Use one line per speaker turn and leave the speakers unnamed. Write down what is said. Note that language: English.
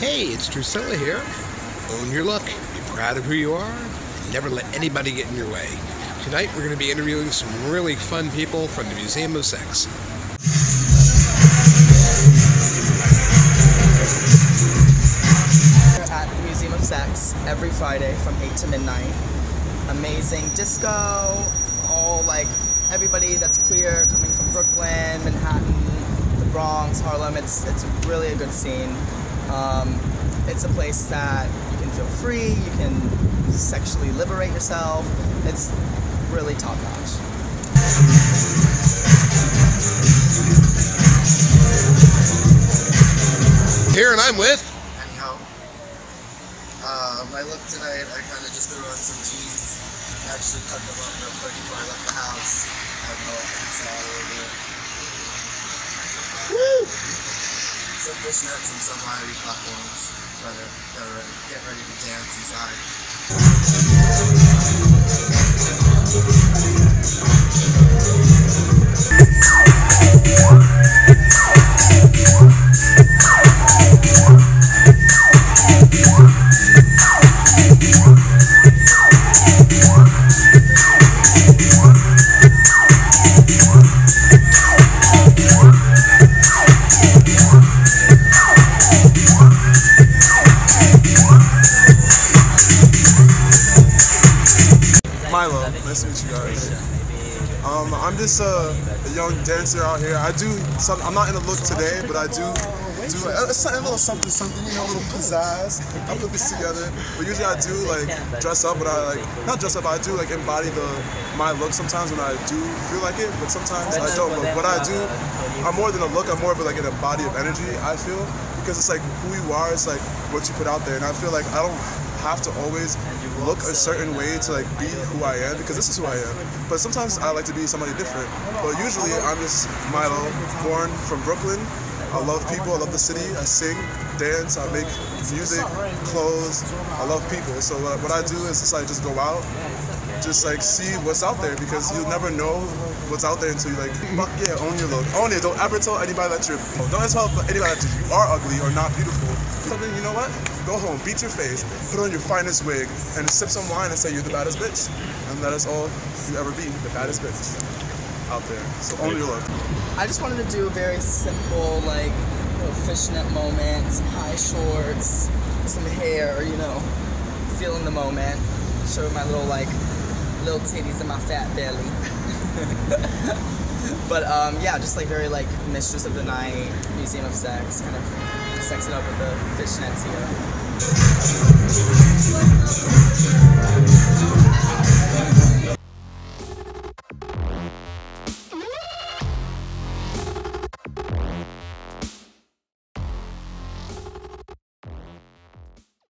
Hey, it's Drusilla here. Own your look, be proud of who you are, and never let anybody get in your way. Tonight we're going to be interviewing some really fun people from the Museum of Sex.
We're at the Museum of Sex every Friday from 8 to midnight. Amazing disco, all like everybody that's queer coming from Brooklyn, Manhattan, the Bronx, Harlem. It's really a good scene. It's a place that you can feel free, you can sexually liberate yourself. It's really top notch.
Here, and I'm with...
Anyhow, my look tonight, I kind of just threw on some jeans. I actually cut them up real quick before I left the house. I have no inside over there. Woo! Some fishnets and some wiry platforms. Try to get ready to dance inside.
Milo, nice to meet you guys. I'm just a young dancer out here. I do some. I'm not in a look today, but I do a little something, you know, a little pizzazz. I put this together, but usually I do like dress up, but I like not dress up. I do like embody my look sometimes when I do feel like it, but sometimes I don't look. What I do, I'm more than a look. I'm more of like a body of energy. I feel because it's like who you are. It's like what you put out there, and I feel like I don't have to always look a certain way to like be who I am, because this is who I am. But sometimes I like to be somebody different. But usually I'm just Milo, born from Brooklyn. I love people, I love the city, I sing, dance, I make music, clothes, I love people. So what I do is just like just go out, just like see what's out there, because you'll never know what's out there until you like, fuck yeah, own your look. Own it, don't ever tell anybody that don't tell anybody that you are ugly or not beautiful. Something, you know what? Go home, beat your face, put on your finest wig, and sip some wine and say you're the baddest bitch. And that is all you ever be, the baddest bitch out there. So own your look.
I just wanted to do a very simple, like, fishnet moment, some high shorts, some hair, you know, feeling the moment, show my little titties and my fat belly. But yeah, just like very like mistress of the night, Museum of Sex, kind of sex it up with the fishnets here.